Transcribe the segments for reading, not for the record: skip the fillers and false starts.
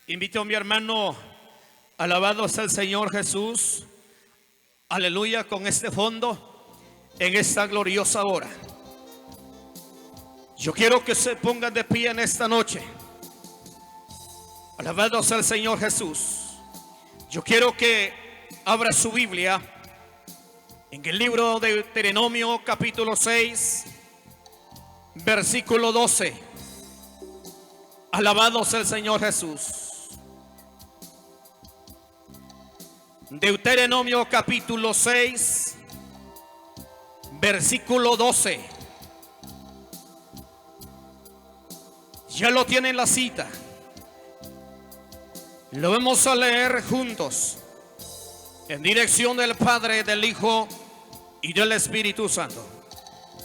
Invito a mi hermano, alabado sea el Señor Jesús, aleluya, con este fondo en esta gloriosa hora. Yo quiero que se pongan de pie en esta noche. Alabado sea el Señor Jesús. Yo quiero que abra su Biblia en el libro de Deuteronomio capítulo 6, versículo 12. Alabado sea el Señor Jesús. Deuteronomio capítulo 6, versículo 12. Ya lo tienen la cita. Lo vamos a leer juntos en dirección del Padre, del Hijo y del Espíritu Santo.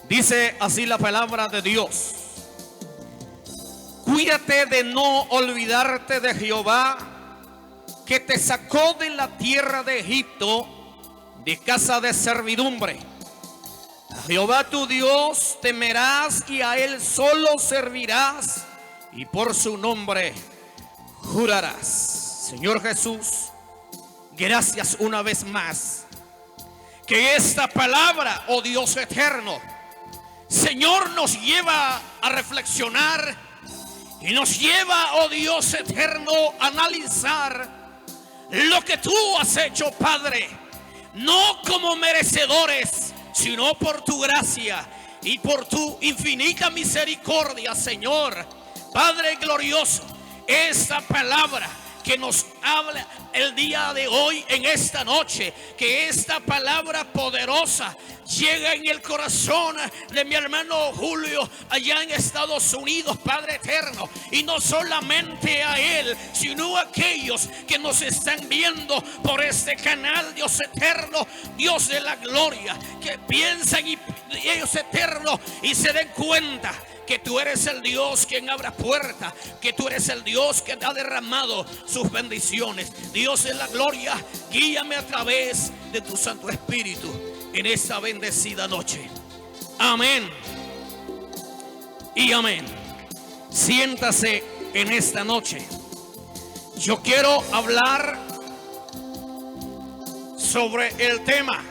Dice así la palabra de Dios: cuídate de no olvidarte de Jehová, que te sacó de la tierra de Egipto, de casa de servidumbre. A Jehová tu Dios temerás y a Él solo servirás, y por su nombre jurarás. Señor Jesús, gracias una vez más, que esta palabra, oh Dios eterno, Señor, nos lleva a reflexionar y nos lleva, oh Dios eterno, a analizar lo que tú has hecho, Padre, no como merecedores, sino por tu gracia y por tu infinita misericordia, Señor. Padre glorioso, esta palabra que nos habla el día de hoy, en esta noche, que esta palabra poderosa llega en el corazón de mi hermano Julio allá en Estados Unidos, Padre eterno, y no solamente a él, sino a aquellos que nos están viendo por este canal, Dios eterno, Dios de la gloria, que piensan y Dios eterno y se den cuenta que tú eres el Dios quien abre puertas, que tú eres el Dios que ha derramado sus bendiciones. Dios de la gloria, guíame a través de tu Santo Espíritu en esta bendecida noche. Amén y amén. Siéntase en esta noche. Yo quiero hablar sobre el tema: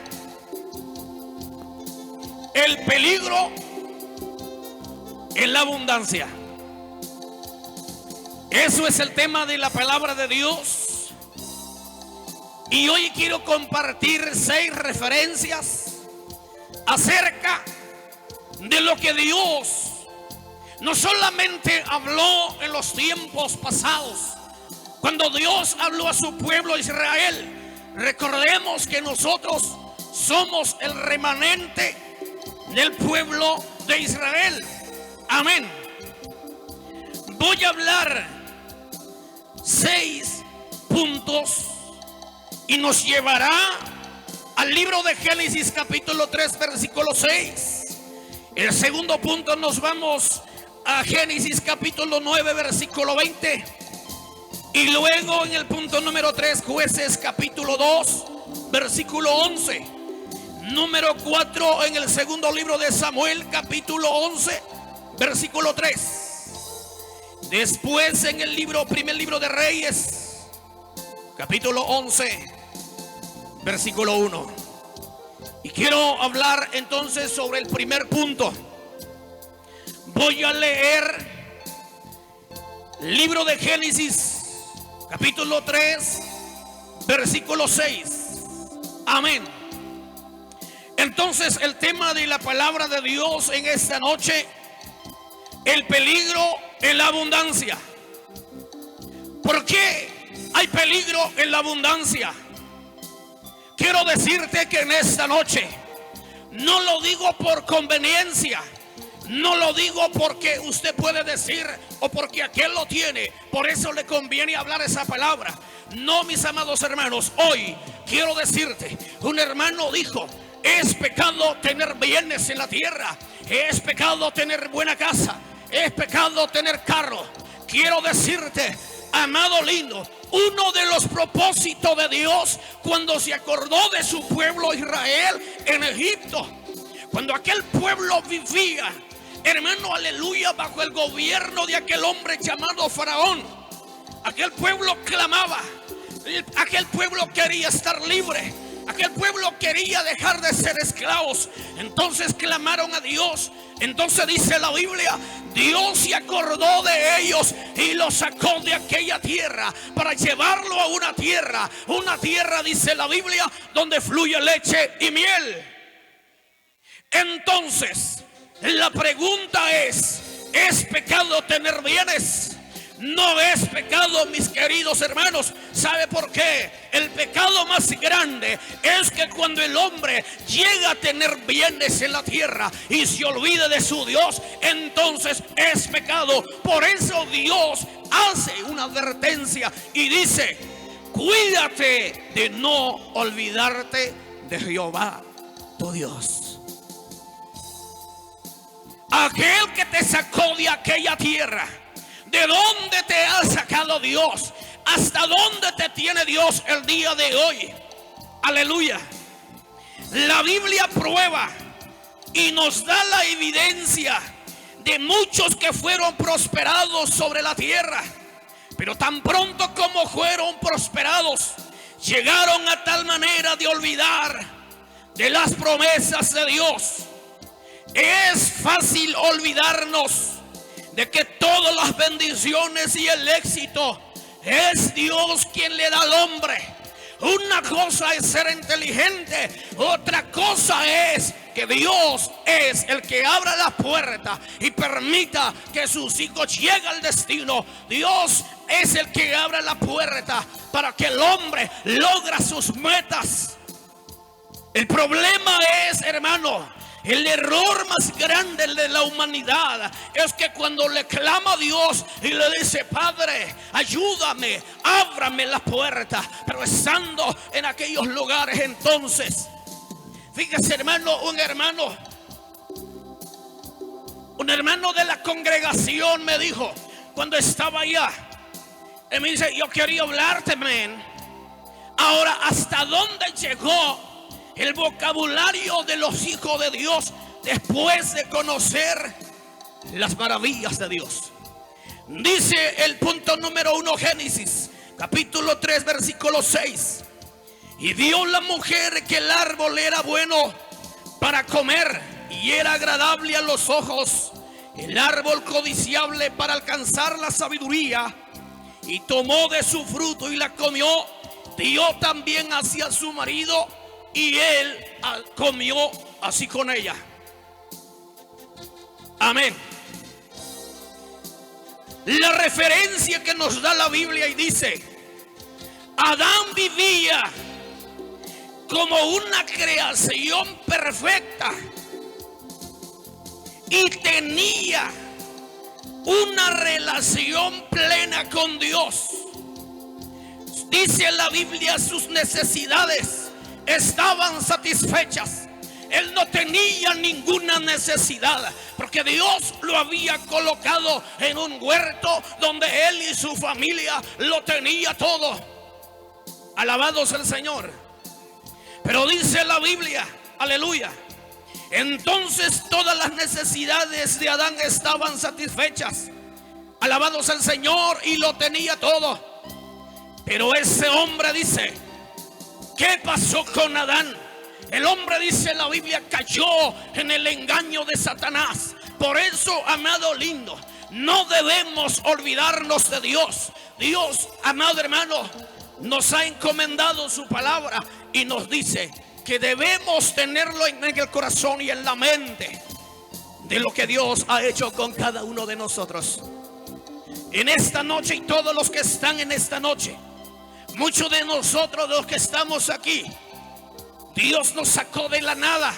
el peligro en la abundancia. Eso es el tema de la palabra de Dios. Y hoy quiero compartir 6 referencias acerca de lo que Dios no solamente habló en los tiempos pasados, cuando Dios habló a su pueblo Israel. Recordemos que nosotros somos el remanente del pueblo de Israel. Amén. Voy a hablar 6 puntos y nos llevará al libro de Génesis capítulo 3 versículo 6. El segundo punto nos vamos a Génesis capítulo 9 versículo 20. Y luego en el punto número 3, Jueces capítulo 2 versículo 11. Número 4 en el segundo libro de Samuel capítulo 11 versículo 3. Después en el primer libro de Reyes capítulo 11 versículo 1. Y quiero hablar entonces sobre el primer punto. Voy a leer libro de Génesis capítulo 3 versículo 6. Amén. Entonces el tema de la palabra de Dios en esta noche: el peligro en la abundancia. ¿Por qué hay peligro en la abundancia? Quiero decirte que en esta noche no lo digo por conveniencia, no lo digo porque usted puede decir o porque aquel lo tiene, por eso le conviene hablar esa palabra. No, mis amados hermanos, hoy quiero decirte, un hermano dijo: es pecado tener bienes en la tierra, es pecado tener buena casa, es pecado tener carro. Quiero decirte, amado lindo, uno de los propósitos de Dios cuando se acordó de su pueblo Israel en Egipto, cuando aquel pueblo vivía, hermano, aleluya, bajo el gobierno de aquel hombre llamado Faraón, Aquel pueblo clamaba. Aquel pueblo quería estar libre. Aquel pueblo quería dejar de ser esclavos. Entonces clamaron a Dios. Entonces dice la Biblia, Dios se acordó de ellos y los sacó de aquella tierra para llevarlo a una tierra, dice la Biblia, donde fluye leche y miel. Entonces la pregunta ¿es pecado tener bienes? No es pecado, mis queridos hermanos. ¿Sabe por qué? El pecado más grande es que cuando el hombre llega a tener bienes en la tierra y se olvida de su Dios, entonces es pecado. Por eso Dios hace una advertencia y dice: cuídate de no olvidarte de Jehová tu Dios. Aquel que te sacó de aquella tierra. ¿De dónde te ha sacado Dios? ¿Hasta dónde te tiene Dios el día de hoy? Aleluya. La Biblia prueba y nos da la evidencia de muchos que fueron prosperados sobre la tierra. Pero tan pronto como fueron prosperados, llegaron a tal manera de olvidar de las promesas de Dios. Es fácil olvidarnos de que todas las bendiciones y el éxito es Dios quien le da al hombre. Una cosa es ser inteligente, otra cosa es que Dios es el que abra la puerta y permita que sus hijos lleguen al destino. Dios es el que abre la puerta para que el hombre logre sus metas. El problema es, hermano, el error más grande de la humanidad es que cuando le clama a Dios y le dice: Padre, ayúdame, ábrame la puerta, pero estando en aquellos lugares, entonces, fíjese, hermano, un hermano de la congregación me dijo cuando estaba allá, él me dice: yo quería hablarte, man. Ahora, ¿hasta dónde llegó el vocabulario de los hijos de Dios después de conocer las maravillas de Dios? Dice el punto número 1, Génesis capítulo 3 versículo 6: y vio la mujer que el árbol era bueno para comer y era agradable a los ojos, el árbol codiciable para alcanzar la sabiduría, y tomó de su fruto y la comió, dio también hacia su marido, y él comió así con ella. Amén. La referencia que nos da la Biblia y dice: Adán vivía como una creación perfecta y tenía una relación plena con Dios. Dice la Biblia, sus necesidades estaban satisfechas. Él no tenía ninguna necesidad, porque Dios lo había colocado en un huerto donde él y su familia lo tenía todo. Alabado sea el Señor. Pero dice la Biblia, aleluya, entonces todas las necesidades de Adán estaban satisfechas. Alabado sea el Señor, y lo tenía todo. Pero ese hombre, dice, ¿qué pasó con Adán? El hombre, dice la Biblia, cayó en el engaño de Satanás. Por eso, amado lindo, no debemos olvidarnos de Dios. Dios, amado hermano, nos ha encomendado su palabra y nos dice que debemos tenerlo en el corazón y en la mente de lo que Dios ha hecho con cada uno de nosotros. En esta noche, y todos los que están en esta noche, muchos de nosotros, de los que estamos aquí, Dios nos sacó de la nada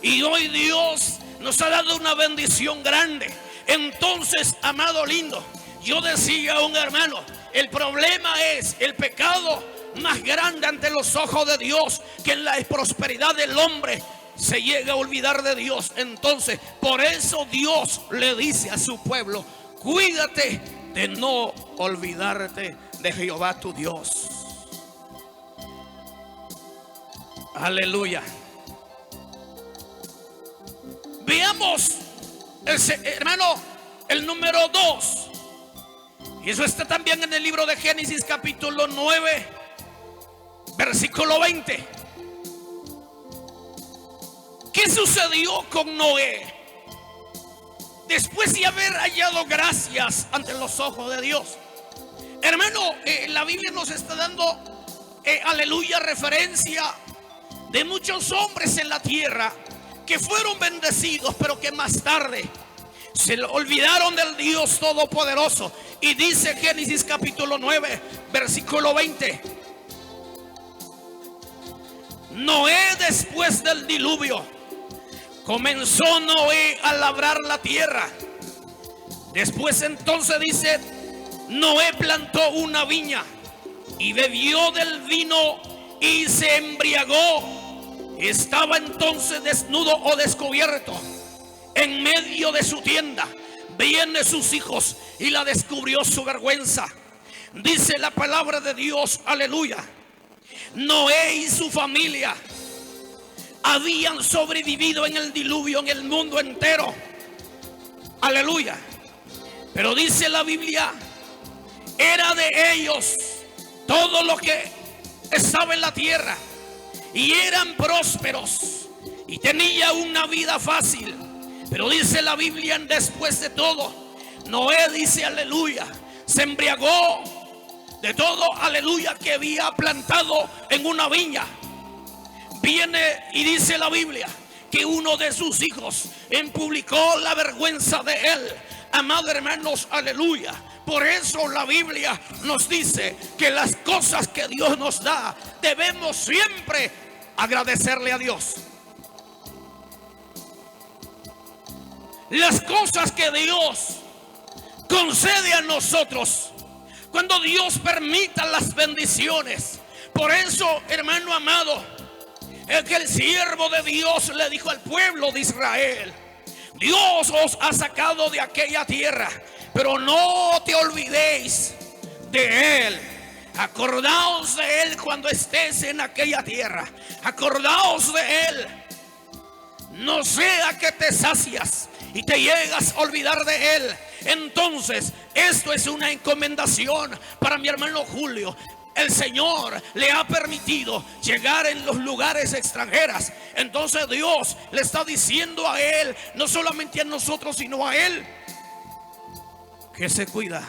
y hoy Dios nos ha dado una bendición grande. Entonces, amado lindo, yo decía a un hermano, el problema es el pecado más grande ante los ojos de Dios, que en la prosperidad del hombre se llega a olvidar de Dios. Entonces, por eso Dios le dice a su pueblo: cuídate de no olvidarte de Jehová tu Dios. Aleluya. Veamos, hermano, el número 2. Y eso está también en el libro de Génesis capítulo 9, versículo 20. ¿Qué sucedió con Noé? Después de haber hallado gracias ante los ojos de Dios. Hermano, la Biblia nos está dando, aleluya, referencia de muchos hombres en la tierra que fueron bendecidos, pero que más tarde se olvidaron del Dios Todopoderoso. Y dice Génesis capítulo 9, versículo 20. Noé, después del diluvio, comenzó Noé a labrar la tierra. Después entonces dice, Noé plantó una viña y bebió del vino y se embriagó. Estaba entonces desnudo o descubierto en medio de su tienda. Vienen sus hijos y la descubrió su vergüenza. Dice la palabra de Dios, aleluya. Noé y su familia habían sobrevivido en el diluvio en el mundo entero, aleluya. Pero dice la Biblia, era de ellos todo lo que estaba en la tierra, y eran prósperos y tenía una vida fácil. Pero dice la Biblia, después de todo, Noé dice, aleluya, se embriagó de todo, aleluya, que había plantado en una viña. Viene y dice la Biblia que uno de sus hijos publicó la vergüenza de él. Amados hermanos, aleluya. Por eso la Biblia nos dice que las cosas que Dios nos da debemos siempre agradecerle a Dios. Las cosas que Dios concede a nosotros, cuando Dios permita las bendiciones. Por eso, hermano amado, es que el siervo de Dios le dijo al pueblo de Israel: Dios os ha sacado de aquella tierra, pero no te olvidéis de Él. Acordaos de Él cuando estés en aquella tierra. Acordaos de Él. No sea que te sacias y te llegas a olvidar de Él. Entonces, esto es una encomendación para mi hermano Julio. El Señor le ha permitido llegar en los lugares extranjeros. Entonces Dios le está diciendo a él, no solamente a nosotros, sino a él, que se cuida.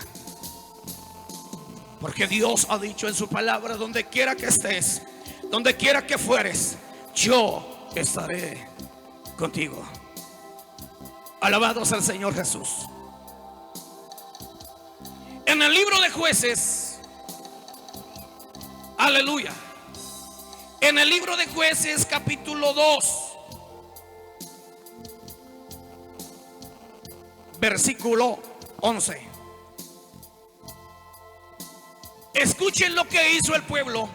Porque Dios ha dicho en su palabra: donde quiera que estés, donde quiera que fueres, yo estaré contigo. Alabados al Señor Jesús. En el libro de Jueces, aleluya, en el libro de Jueces capítulo 2, versículo 11. Escuchen lo que hizo el pueblo.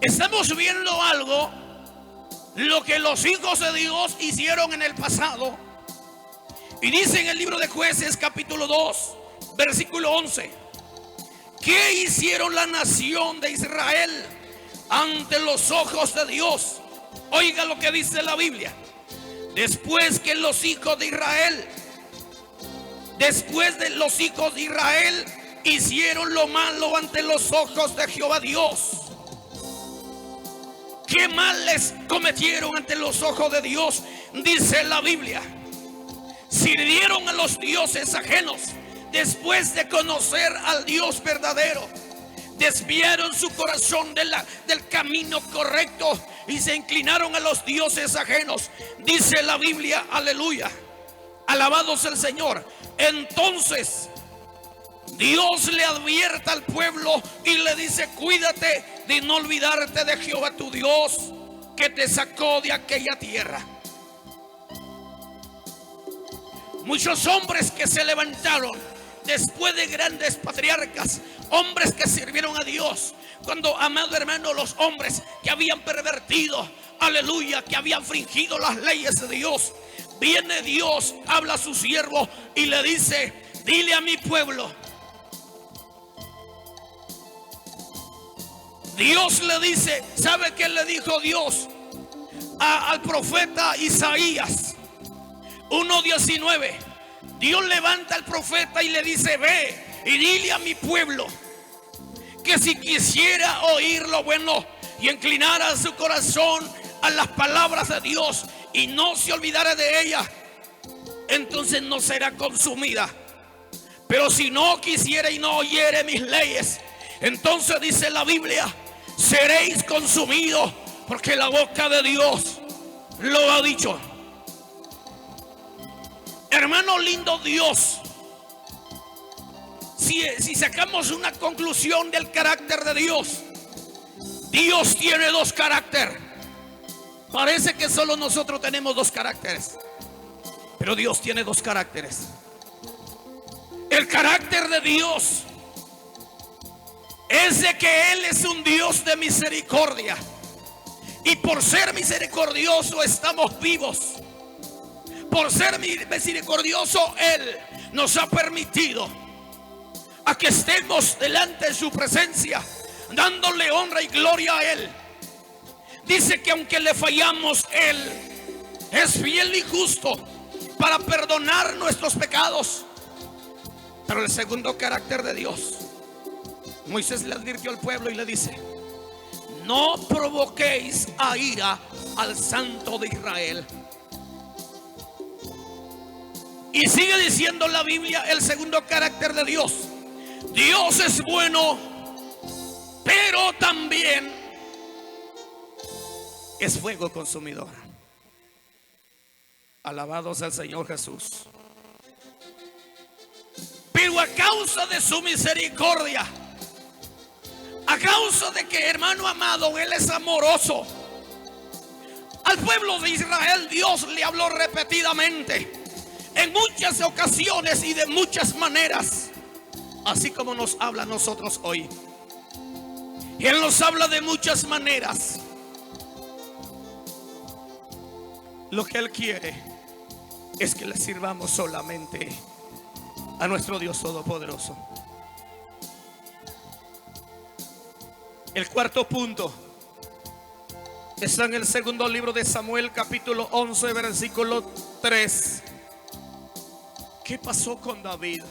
Estamos viendo algo, lo que los hijos de Dios hicieron en el pasado. Y dice en el libro de Jueces capítulo 2, versículo 11: ¿qué hicieron la nación de Israel ante los ojos de Dios? Oiga lo que dice la Biblia. Después de los hijos de Israel hicieron lo malo ante los ojos de Jehová Dios. ¿Qué mal les cometieron ante los ojos de Dios? Dice la Biblia: sirvieron a los dioses ajenos. Después de conocer al Dios verdadero, desviaron su corazón del camino correcto y se inclinaron a los dioses ajenos. Dice la Biblia, aleluya, alabados el Señor. Entonces Dios le advierte al pueblo y le dice: cuídate de no olvidarte de Jehová tu Dios, que te sacó de aquella tierra. Muchos hombres que se levantaron después de grandes patriarcas, hombres que sirvieron a Dios, cuando, amado hermano, los hombres que habían pervertido, aleluya, que habían infringido las leyes de Dios, viene Dios, habla a su siervo y le dice: dile a mi pueblo. Dios le dice, ¿sabe qué le dijo Dios al profeta Isaías? 1:19. Dios levanta al profeta y le dice: ve y dile a mi pueblo que si quisiera oír lo bueno y inclinara su corazón a las palabras de Dios y no se olvidara de ella, entonces no será consumida. Pero si no quisiera y no oyere mis leyes, entonces dice la Biblia, seréis consumidos, porque la boca de Dios lo ha dicho. Hermano lindo, Dios, si sacamos una conclusión del carácter de Dios, Dios tiene dos caracteres. Parece que solo nosotros tenemos dos caracteres, pero Dios tiene dos caracteres. El carácter de Dios es de que Él es un Dios de misericordia, y por ser misericordioso estamos vivos. Por ser misericordioso, Él nos ha permitido a que estemos delante de su presencia, dándole honra y gloria a Él. Dice que aunque le fallamos, Él es fiel y justo para perdonar nuestros pecados. Pero el segundo carácter de Dios, Moisés le advirtió al pueblo y le dice: no provoquéis a ira al Santo de Israel. Y sigue diciendo la Biblia el segundo carácter de Dios: Dios es bueno, pero también es fuego consumidor. Alabado sea el Señor Jesús. Pero a causa de su misericordia, a causa de que, hermano amado, Él es amoroso, al pueblo de Israel Dios le habló repetidamente, en muchas ocasiones y de muchas maneras, así como nos habla a nosotros hoy. Él nos habla de muchas maneras. Lo que Él quiere es que le sirvamos solamente a nuestro Dios Todopoderoso. El cuarto punto está en el segundo libro de Samuel, capítulo 11, versículo 3. ¿Qué pasó con David?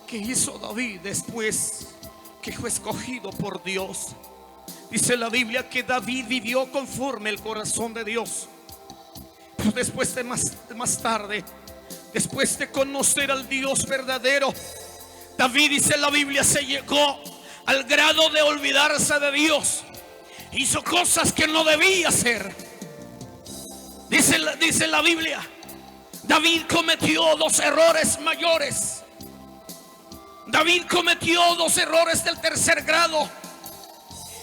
¿Qué hizo David después que fue escogido por Dios? Dice la Biblia que David vivió conforme el corazón de Dios. Pero después de más tarde, después de conocer al Dios verdadero, David, dice la Biblia, se llegó al grado de olvidarse de Dios. Hizo cosas que no debía hacer. Dice la Biblia, David cometió dos errores mayores. David cometió dos errores del tercer grado.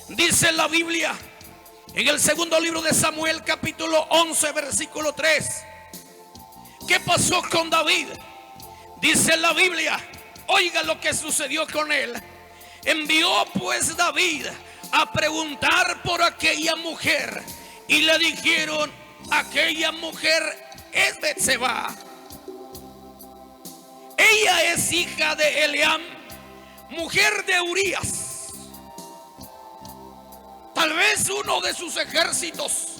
Dice la Biblia en el segundo libro de Samuel, capítulo 11, versículo 3. ¿Qué pasó con David? Dice la Biblia, oiga lo que sucedió con él. Envió pues David a preguntar por aquella mujer, y le dijeron: aquella mujer es Betseba. Ella es hija de Eliam, mujer de Urías. Tal vez uno de sus ejércitos,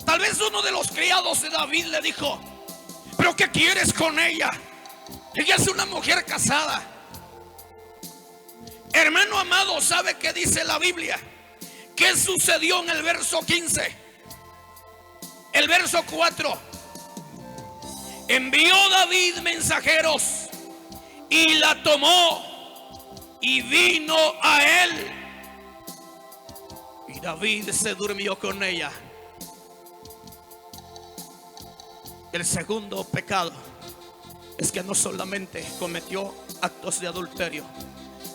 tal vez uno de los criados de David le dijo: ¿pero qué quieres con ella? Ella es una mujer casada. Hermano amado, ¿sabe qué dice la Biblia? ¿Qué sucedió en el verso 15? El verso 4. Envió David mensajeros y la tomó y vino a él. Y David se durmió con ella. El segundo pecado es que no solamente cometió actos de adulterio,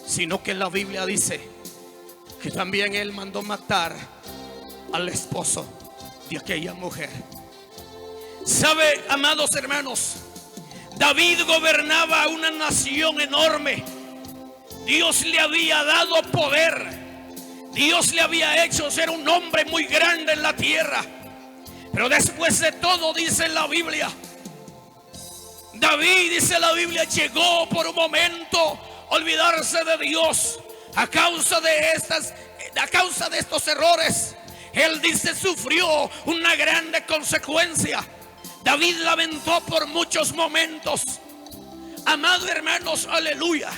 sino que la Biblia dice que también él mandó matar al esposo de aquella mujer. ¿Sabe, amados hermanos? David gobernaba una nación enorme. Dios le había dado poder. Dios le había hecho ser un hombre muy grande en la tierra. Pero después de todo, dice la Biblia, David, dice la Biblia, llegó por un momento a olvidarse de Dios. A causa de estos errores, él dice, sufrió una grande consecuencia. David lamentó por muchos momentos. Amado hermanos, aleluya.